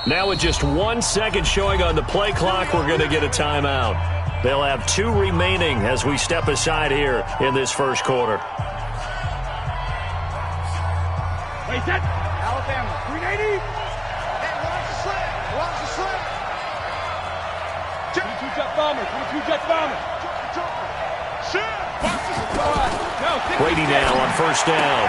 Now with just 1 second showing on the play clock, we're going to get a timeout. They'll have 2 remaining as we step aside here in this first quarter. Wait, set. Alabama, 380. And watch the slam. Watch the slam. 22 Jet Bomber. 22 Jet Bomber. Shit. Watch the slam. Brady now on first down.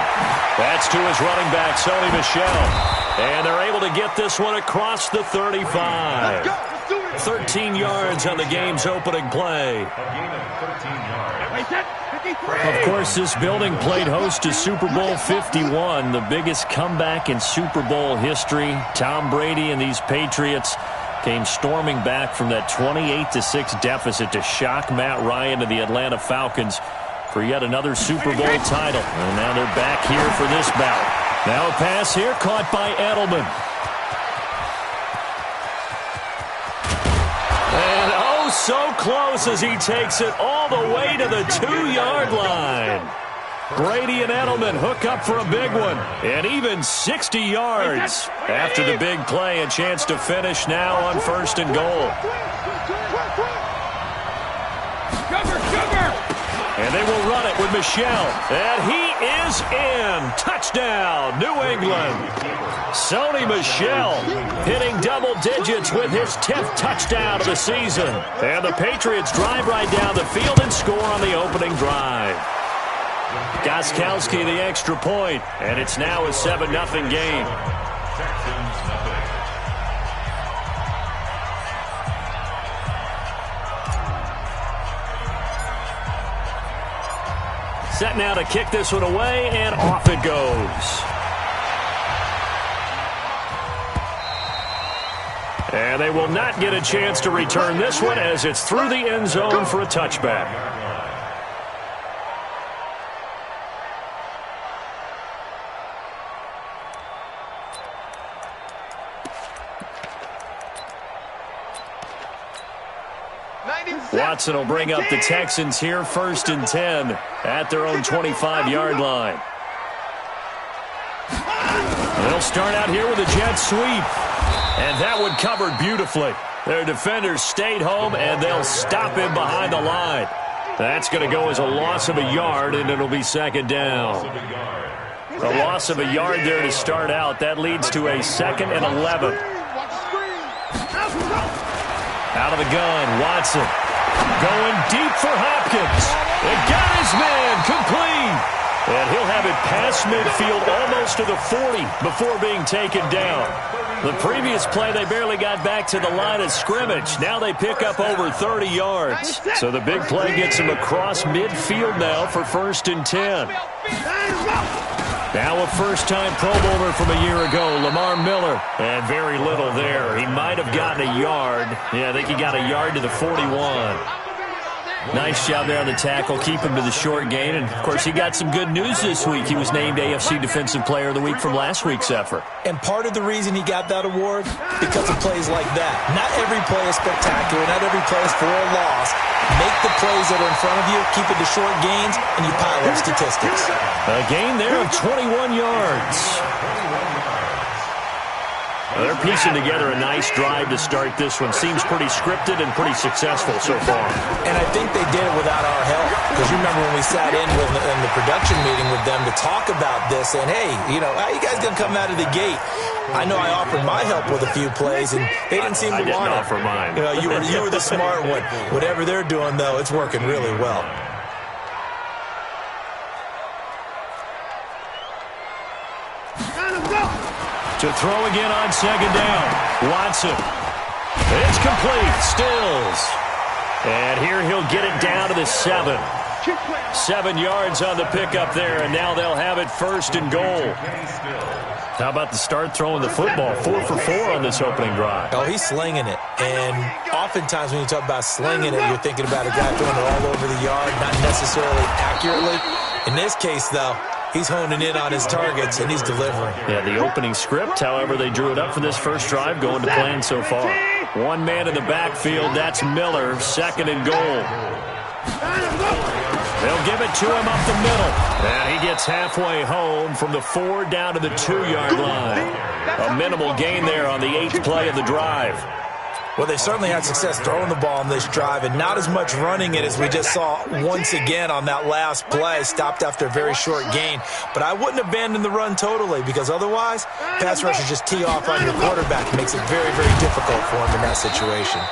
That's to his running back, Sony Michel. And they're able to get this one across the 35. Let's go. Let's do it. 13 yards on the game's opening play. Wait, set. 53. Of course, this building played host to Super Bowl 51, the biggest comeback in Super Bowl history. Tom Brady and these Patriots came storming back from that 28-6 deficit to shock Matt Ryan and the Atlanta Falcons for yet another Super Bowl title. And now they're back here for this bout. Now a pass here caught by Edelman. And oh, so close as he takes it all the way to the 2-yard line. Brady and Edelman hook up for a big one. And even 60 yards after the big play. A chance to finish now on first and goal. And they will run it with Michel. And he is in. Touchdown, New England. Sony Michel hitting double digits with his 10th touchdown of the season. And the Patriots drive right down the field and score on the opening drive. Gostkowski the extra point, and it's now a 7-0 game. Set now to kick this one away, and off it goes. And they will not get a chance to return this one as it's through the end zone for a touchback. Watson will bring up the Texans here, 1st and 10 at their own 25-yard line. They'll start out here with a jet sweep. And that one covered beautifully. Their defenders stayed home, and they'll stop him behind the line. That's going to go as a loss of a yard, and it'll be 2nd down. A loss of a yard there to start out. That leads to a 2nd and 11. Out of the gun, Watson. Going deep for Hopkins. It got his man complete. And he'll have it past midfield almost to the 40 before being taken down. The previous play, they barely got back to the line of scrimmage. Now they pick up over 30 yards. So the big play gets them across midfield now for 1st and 10. Now a first-time Pro Bowler from a year ago, Lamar Miller. And very little there. He might have gotten a yard. Yeah, I think he got a yard to the 41. Nice job there on the tackle. Keep him to the short gain. And, of course, he got some good news this week. He was named AFC Defensive Player of the Week from last week's effort. And part of the reason he got that award, because of plays like that. Not every play is spectacular. Not every play is for a loss. Make the plays that are in front of you, keep it to short gains, and you pile up statistics. A gain there of 21 yards. They're piecing together a nice drive to start this one. Seems pretty scripted and pretty successful so far. And I think they did it without our help. Because you remember when we sat in the production meeting with them to talk about this, and hey, you know, how you guys going to come out of the gate? I know I offered my help with a few plays, and they didn't seem to want it. I didn't offer mine. You know, you were the smart one. Whatever they're doing, though, it's working really well. To throw again on 2nd down. Watson. It's complete. Stills. And here he'll get it down to the 7. 7 yards on the pickup there, and now they'll have it 1st and goal. How about the start throwing the football? 4 for 4 on this opening drive. Oh, he's slinging it. And oftentimes when you talk about slinging it, you're thinking about a guy throwing it all over the yard, not necessarily accurately. In this case, though, he's honing in on his targets, and he's delivering. Yeah, the opening script, however, they drew it up for this first drive, going to plan so far. One man in the backfield, that's Miller, 2nd and goal. They'll give it to him up the middle. And he gets halfway home from the 4 down to the 2-yard line. A minimal gain there on the 8th play of the drive. Well, they certainly had success throwing the ball on this drive and not as much running it as we just saw once again on that last play. Stopped after a very short gain. But I wouldn't abandon the run totally because otherwise, pass rushers just tee off on your quarterback. It makes it very, very difficult for him in that situation.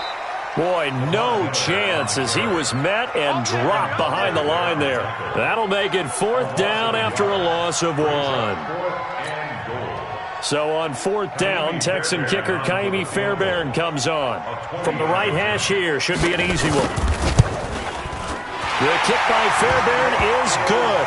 Boy, no chance as he was met and dropped behind the line there. That'll make it 4th down after a loss of 1. So on 4th down, Texan kicker Kaimi Fairbairn comes on. From the right hash here, should be an easy one. The kick by Fairbairn is good.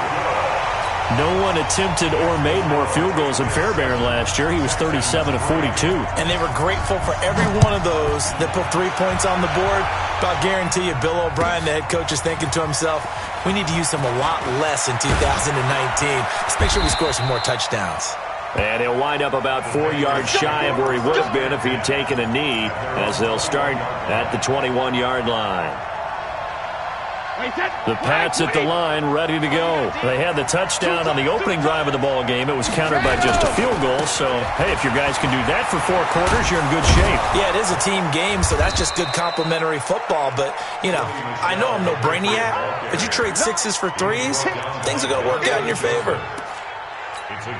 No one attempted or made more field goals than Fairbairn last year. He was 37 of 42. And they were grateful for every one of those that put 3 points on the board. But I'll guarantee you, Bill O'Brien, the head coach, is thinking to himself, we need to use them a lot less in 2019. Let's make sure we score some more touchdowns. And he'll wind up about 4 yards shy of where he would have been if he had taken a knee, as they'll start at the 21-yard line. The Pats at the line, ready to go. They had the touchdown on the opening drive of the ball game. It was countered by just a field goal. So, hey, if your guys can do that for 4 quarters, you're in good shape. Yeah, it is a team game, so that's just good complimentary football. But, you know, I know I'm no brainiac, but you trade 6s for 3s, things are going to work out in your favor.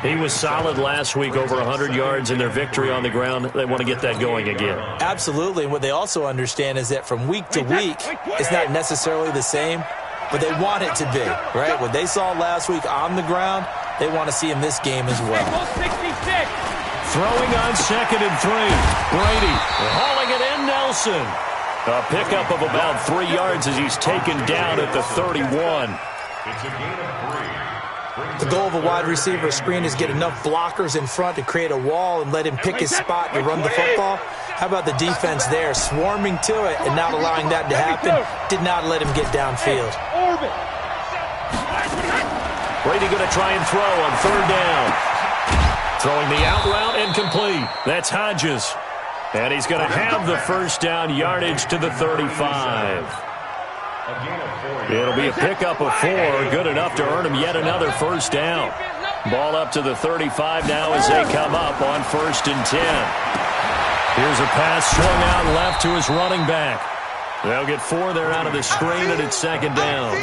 He was solid last week, over 100 yards in their victory on the ground. They want to get that going again. Absolutely. And what they also understand is that from week to week, it's not necessarily the same, but they want it to be, right? What they saw last week on the ground, they want to see in this game as well. Throwing on 2nd and 3. Brady hauling it in. Nelson. A pickup of about 3 yards as he's taken down at the 31. It's a gain of 3. The goal of a wide receiver screen is get enough blockers in front to create a wall and let him pick his spot to run the football. How about the defense there, swarming to it and not allowing that to happen? Did not let him get downfield. Brady going to try and throw on 3rd down. Throwing the out route incomplete. That's Hodges. And he's going to have the 1st down yardage to the 35. It'll be a pickup of 4, good enough to earn him yet another 1st down. Ball up to the 35 now as they come up on 1st and 10. Here's a pass swung out left to his running back. They'll get 4 there out of the screen, and it's 2nd down.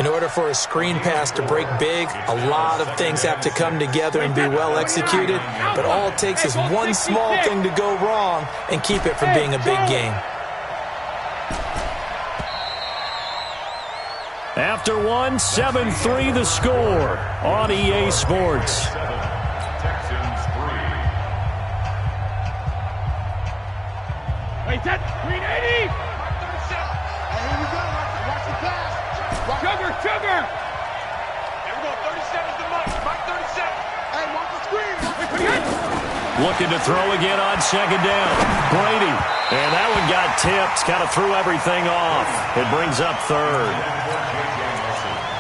In order for a screen pass to break big, a lot of things have to come together and be well executed, but all it takes is one small thing to go wrong and keep it from being a big game. After 1, 7-3 the score on EA Sports. Texans 3. Wait, that 380. Hey, here we go. Watch the pass. Sugar. Here we go. 37's the Mike. Mike 37. Hey, watch the screen. Looking to throw again on 2nd down. Brady. And that one got tipped. Kind of threw everything off. It brings up 3rd.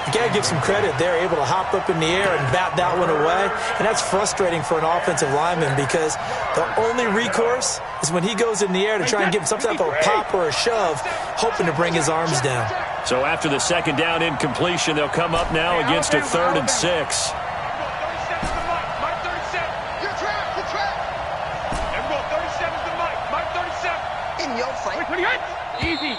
You got to give some credit. They're able to hop up in the air and bat that one away. And that's frustrating for an offensive lineman because the only recourse is when he goes in the air to try and give some type of a pop or a shove, hoping to bring his arms down. So after the 2nd down incompletion, they'll come up now against a 3rd and 6. Easy.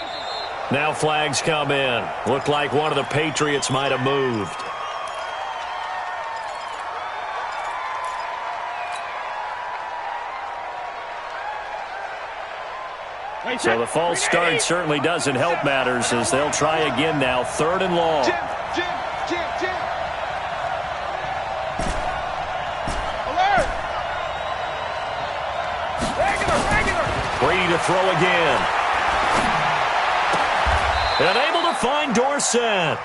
Now flags come in. Looked like one of the Patriots might have moved. So the false start certainly doesn't help matters as they'll try again now. 3rd and long. Jim. Alert. Regular. Brady to throw again. And able to find Dorsett.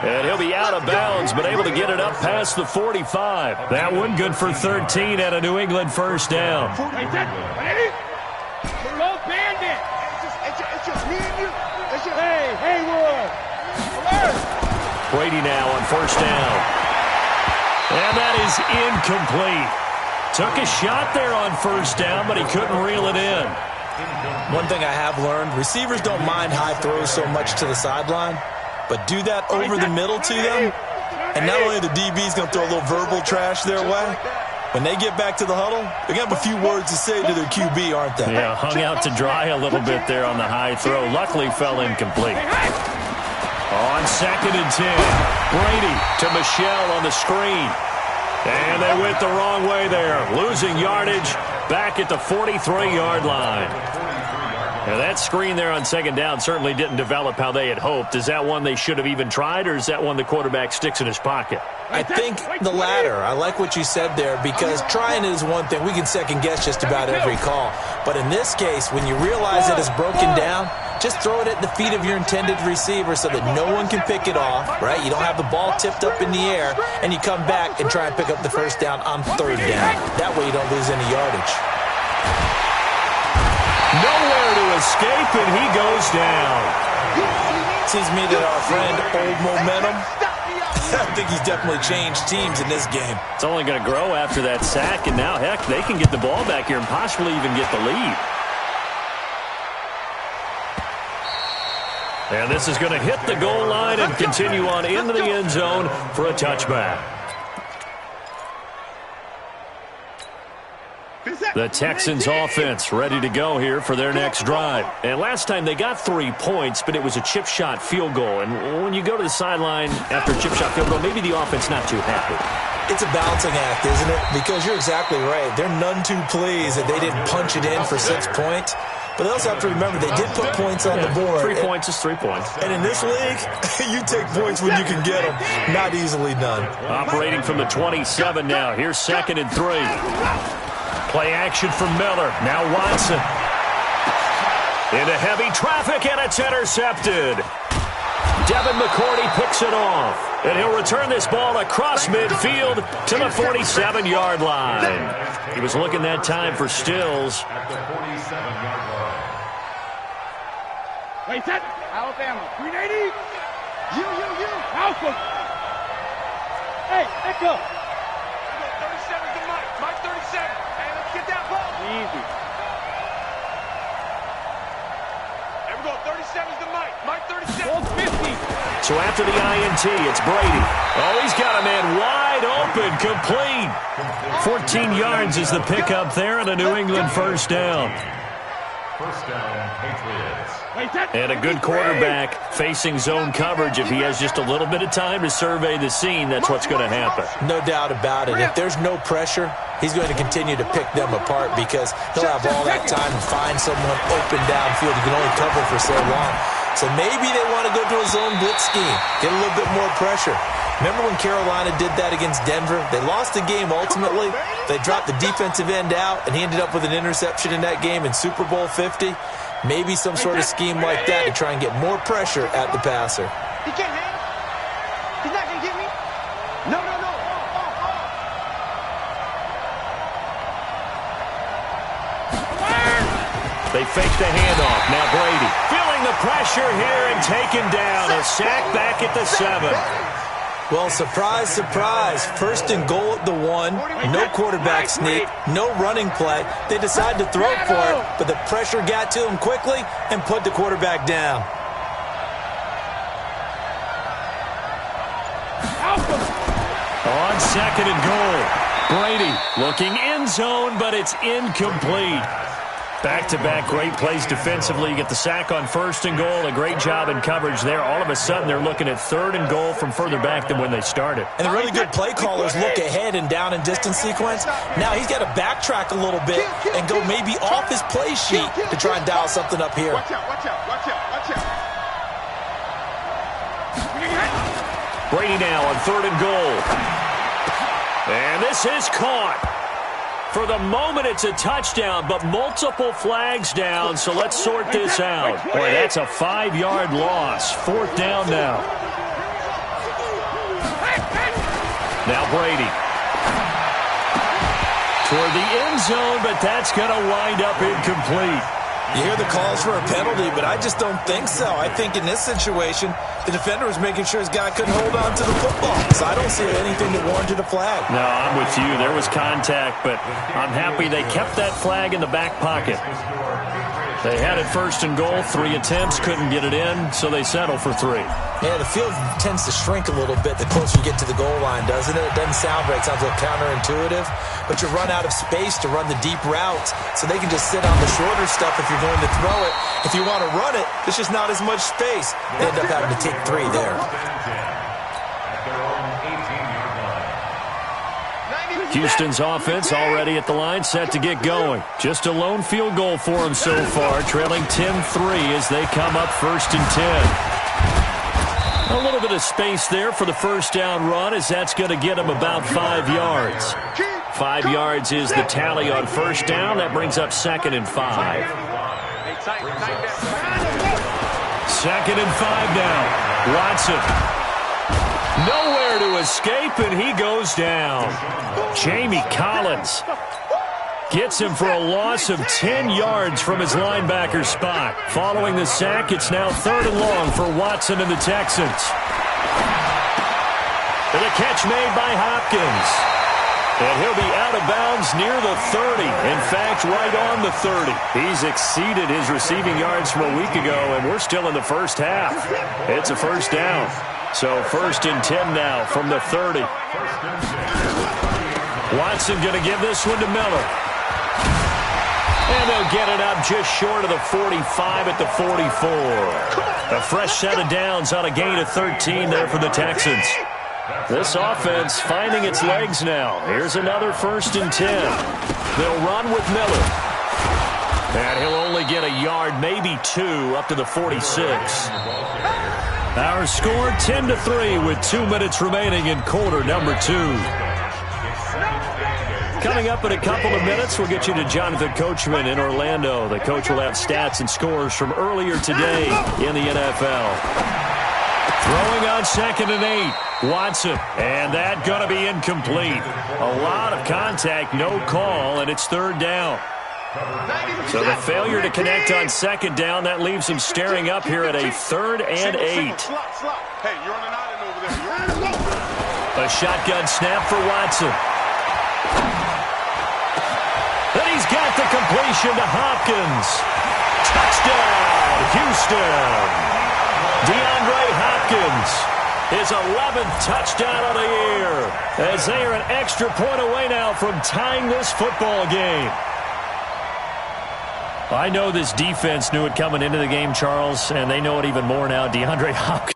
And he'll be out of bounds, but able to get it up past the 45. That one good for 13 and a New England 1st down. Ready? Don't band it. It's just me and you. Hey, Haywood. Alert. Brady now on 1st down. And that is incomplete. Took a shot there on 1st down, but he couldn't reel it in. One thing I have learned, receivers don't mind high throws so much to the sideline. but do that over the middle to them, and not only the DB's going to throw a little verbal trash their way, when they get back to the huddle, they're going to have a few words to say to their QB, aren't they? Yeah, hung out to dry a little bit there on the high throw. Luckily fell incomplete. On 2nd and 10, Brady to Michelle on the screen. And they went the wrong way there, losing yardage back at the 43-yard line. Now, that screen there on 2nd down certainly didn't develop how they had hoped. Is that one they should have even tried, or is that one the quarterback sticks in his pocket? I think the latter. I like what you said there, because trying is one thing. We can second-guess just about every call. But in this case, when you realize it is broken down, just throw it at the feet of your intended receiver so that no one can pick it off, right? You don't have the ball tipped up in the air, and you come back and try and pick up the first down on 3rd down. That way you don't lose any yardage. Nowhere to escape, and he goes down. Seems to me that our friend Old Momentum, I think he's definitely changed teams in this game. It's only going to grow after that sack, and now, heck, they can get the ball back here and possibly even get the lead. And this is going to hit the goal line and continue on into the end zone for a touchback. The Texans offense ready to go here for their next drive. And last time they got 3 points, but it was a chip shot field goal. And when you go to the sideline after a chip shot field goal, maybe the offense not too happy. It's a balancing act, isn't it? Because you're exactly right. They're none too pleased that they didn't punch it in for 6 points. But they also have to remember they did put points on the board. 3 points is 3 points. And in this league, you take points when you can get them. Not easily done. Operating from the 27 now. Here's 2nd and 3. Play action for Miller. Now Watson. Into heavy traffic, and it's intercepted. Devin McCourty picks it off. And he'll return this ball across midfield to the 47-yard line. He was looking that time for Stills. Wait, set. Alabama. 380. You. Alpha. Hey, let's go. 37 to Mike. Mike 37. Hey, let's get that ball. Easy. There we go. 37 to Mike. Mike 37. 50. So after the INT, it's Brady. Oh, he's got a man wide open, complete. 14 yards is the pickup there on a New England first down. First down, Patriots. And a good quarterback facing zone coverage. If he has just a little bit of time to survey the scene, that's what's going to happen. No doubt about it. If there's no pressure, he's going to continue to pick them apart because he'll have all that time to find someone open downfield. He can only cover for so long. So maybe they want to go to a zone blitz scheme, get a little bit more pressure. Remember when Carolina did that against Denver? They lost the game ultimately. They dropped the defensive end out, and he ended up with an interception in that game in Super Bowl 50. Maybe some sort of scheme like that to try and get more pressure at the passer. He can't have it. He's not going to get me. No. They fake the handoff. Now Brady feeling the pressure here and taken down. A sack back at the 7. Well, surprise, surprise. 1st and goal at the 1. No quarterback sneak. No running play. They decide to throw for it, but the pressure got to him quickly and put the quarterback down. On 2nd and goal. Brady looking end zone, but it's incomplete. Back-to-back great plays defensively. You get the sack on 1st and goal. A great job in coverage there. All of a sudden, they're looking at 3rd and goal from further back than when they started. And the really good play callers look ahead and down and distance sequence. Now he's got to backtrack a little bit and go maybe off his play sheet to try and dial something up here. Watch out. Brady now on 3rd and goal. And this is caught. For the moment, it's a touchdown, but multiple flags down, so let's sort this out. Boy, that's a 5-yard loss. 4th down now. Now Brady. Toward the end zone, but that's going to wind up incomplete. You hear the calls for a penalty, but I just don't think so. I think in this situation, the defender was making sure his guy couldn't hold on to the football. So I don't see anything that warranted a flag. No, I'm with you. There was contact, but I'm happy they kept that flag in the back pocket. They had it first and goal. 3 attempts, couldn't get it in, so they settle for 3. Yeah, the field tends to shrink a little bit the closer you get to the goal line, doesn't it? It doesn't sound right. It sounds a little counterintuitive. But you run out of space to run the deep routes, so they can just sit on the shorter stuff if you're going to throw it. If you want to run it, there's just not as much space. They end up having to take 3 there. Houston's offense already at the line, set to get going. Just a lone field goal for them so far, trailing 10-3 as they come up first and 10. A little bit of space there for the first down run, as that's going to get them about 5 yards. 5 yards is the tally on first down. That brings up 2nd and 5. 2nd and 5 now. Watson. Nowhere to escape, and he goes down. Jamie Collins gets him for a loss of 10 yards from his linebacker spot. Following the sack, it's now 3rd and long for Watson and the Texans. And a catch made by Hopkins. And he'll be out of bounds near the 30. In fact, right on the 30. He's exceeded his receiving yards from a week ago, and we're still in the first half. It's a first down. So 1st and 10 now from the 30. Watson going to give this one to Miller. And they'll get it up just short of the 45 at the 44. A fresh set of downs on a gain of 13 there for the Texans. This offense finding its legs now. Here's another 1st and 10. They'll run with Miller. And he'll only get a yard, maybe 2, up to the 46. Our score 10-3 with 2 minutes remaining in quarter number 2. Coming up in a couple of minutes, we'll get you to Jonathan Coachman in Orlando. The coach will have stats and scores from earlier today in the NFL. Throwing on 2nd and 8. Watson. And that going to be incomplete. A lot of contact, no call, and it's 3rd down. So the failure to connect on 2nd down, that leaves him staring up here at a 3rd and 8. Hey, you're on an island over there. A shotgun snap for Watson. Then he's got the completion to Hopkins. Touchdown, Houston. DeAndre Hopkins, his 11th touchdown of the year, as they are an extra point away now from tying this football game. I know this defense knew it coming into the game, Charles, and they know it even more now. DeAndre Hopkins.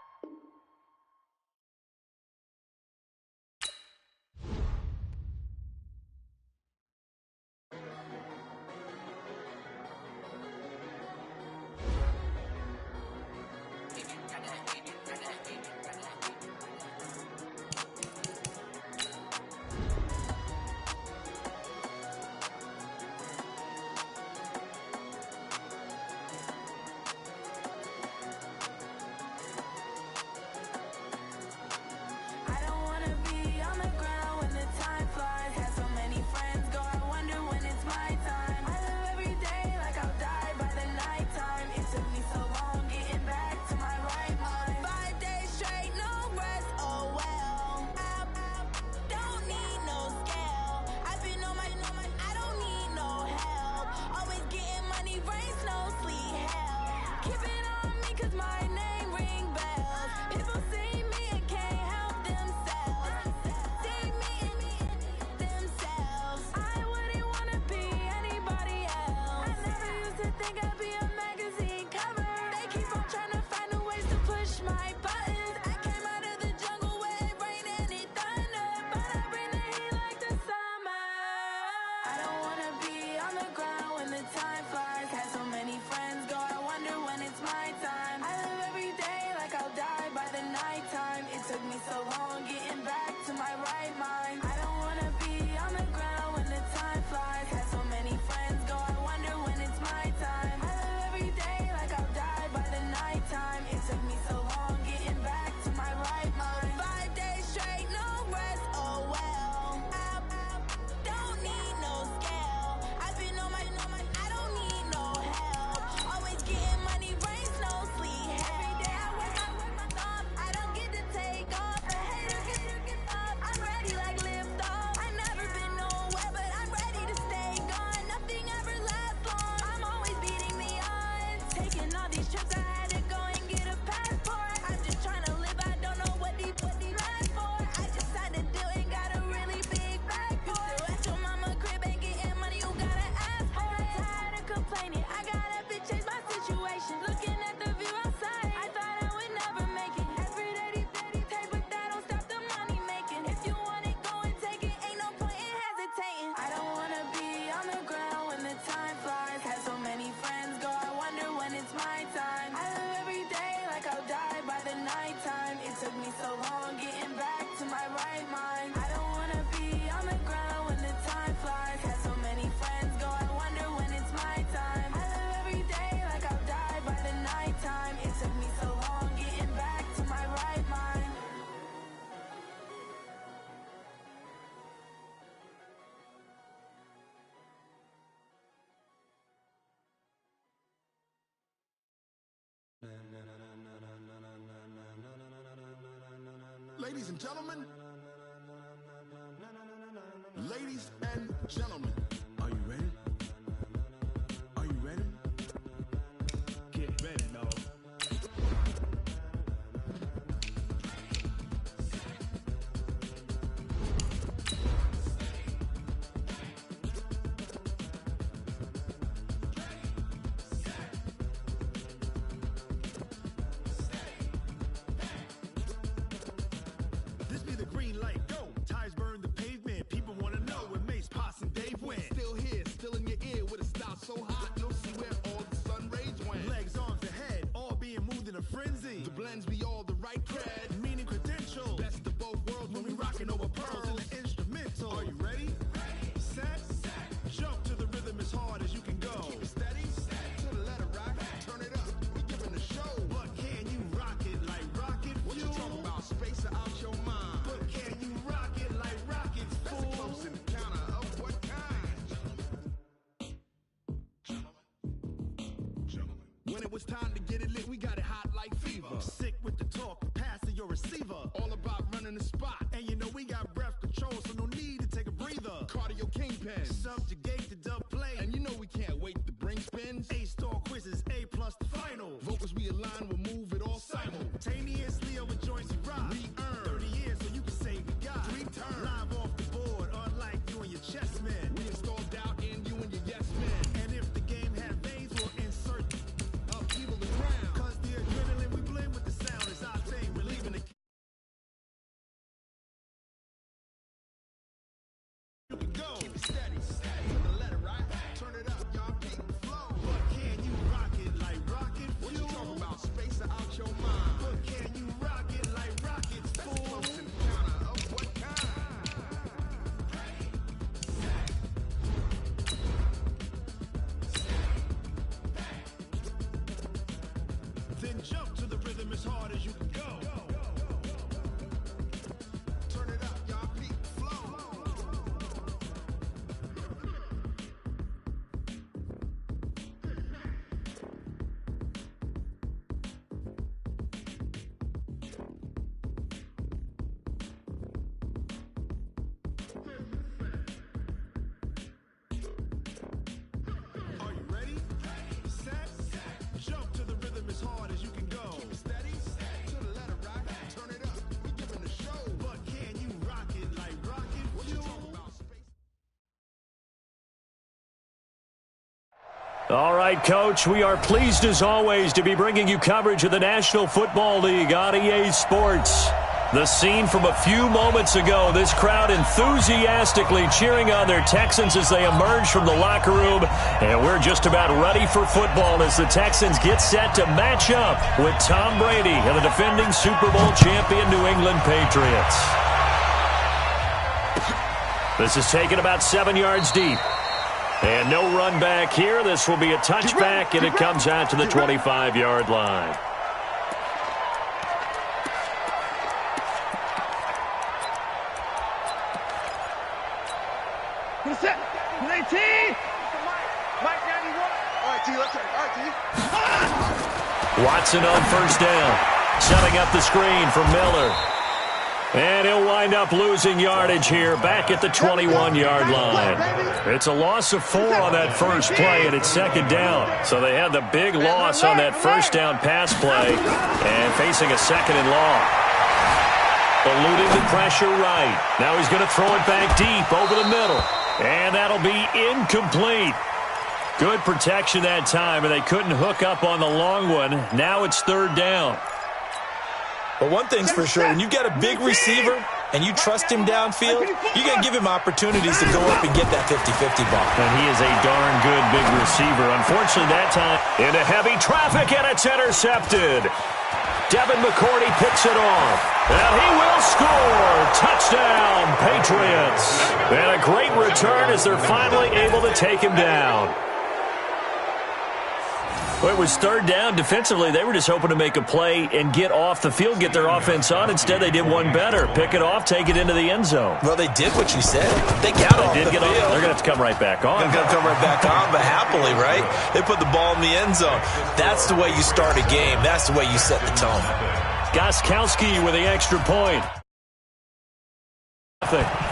Ladies and gentlemen. Ladies and gentlemen. Are you ready? Are you ready? Get ready, no. This be the green light, go. Tires burn the pavement. People want to know where Mace, Poss, and Dave went. Still here, still in your ear with a style so hot. You'll see where all the sun rays went. Legs, arms, and head, all being moved in a frenzy. The blends be all the right cred, meaning credentials. Best of both worlds when we rockin' over pearls in the instrumental. Are you ready? Set. Jump to the rhythm as hard as you can go. Keep it steady. To the letter rock. Turn it up. We giving a show. But can you rock it like rocket fuel? What you talking about? Space or out your mind? But can you rock it like rockets, fool? That's a close encounter of what kind? Gentlemen. When it was time to get it lit, we got it hot like fever. Sick with the talk, passing your receiver. All about running the spot. And you know we got breath control, so no need to take a breather. Cardio kingpin, subjugate the dub play. And you know we can't wait to bring spins. A-star quizzes, A+ the final. Vocals we align, we'll move it all simultaneously over joints we rock. We earn 30 years, so you can say we got 3 turns. Live off the board, unlike you and your chess men. We install doubt in you and your yes men. And if the game had veins, we'll insert upheaval around. Cause the adrenaline we blend with the sound is our thing. We're leaving the you can go. Keep it steady, to the letter right. Turn it up, y'all keep the flow. But can you rock it like rocket fuel? What you talking about? Space or out your mind? But can you rock it like rockets, fool? That's close encounter of what kind? Then jump to the rhythm as hard as you can go. Turn it up, y'all keep the flow. Are you ready? Set. Jump to the rhythm as hard as you can go. Keep it steady. To the letter rock. Turn it up. We giving the show. But can you rock it like rocket fuel? What you talking about? Space. All right, Coach, we are pleased as always to be bringing you coverage of the National Football League on EA Sports. The scene from a few moments ago, this crowd enthusiastically cheering on their Texans as they emerge from the locker room. And we're just about ready for football as the Texans get set to match up with Tom Brady and the defending Super Bowl champion New England Patriots. This is taken about 7 yards deep. And no run back here. This will be a touchback, and it comes out to the 25-yard line. Put a set. Put 18. Mike 91. All right, T. Let's take it. All right, T. Watson on first down. Setting up the screen for Miller. And he'll wind up losing yardage here back at the 21-yard line. It's a loss of 4 on that first play, and it's second down. So they had the big loss on that first down pass play and facing a second and long. Eluding the pressure right. Now he's going to throw it back deep over the middle. And that'll be incomplete. Good protection that time, and they couldn't hook up on the long one. Now it's third down. But one thing's for sure, when you've got a big receiver and you trust him downfield, you got to give him opportunities to go up and get that 50-50 ball. And he is a darn good big receiver. Unfortunately, that time into heavy traffic, and it's intercepted. Devin McCourty picks it off. And he will score. Touchdown, Patriots. And a great return as they're finally able to take him down. Well, it was third down. Defensively, they were just hoping to make a play and get off the field, get their offense on. Instead, they did one better. Pick it off, take it into the end zone. Well, they did what you said. They got off the field. They're going to have to come right back on. They're going to come right back on, but happily, right? They put the ball in the end zone. That's the way you start a game. That's the way you set the tone. Gostkowski with the extra point. Nothing.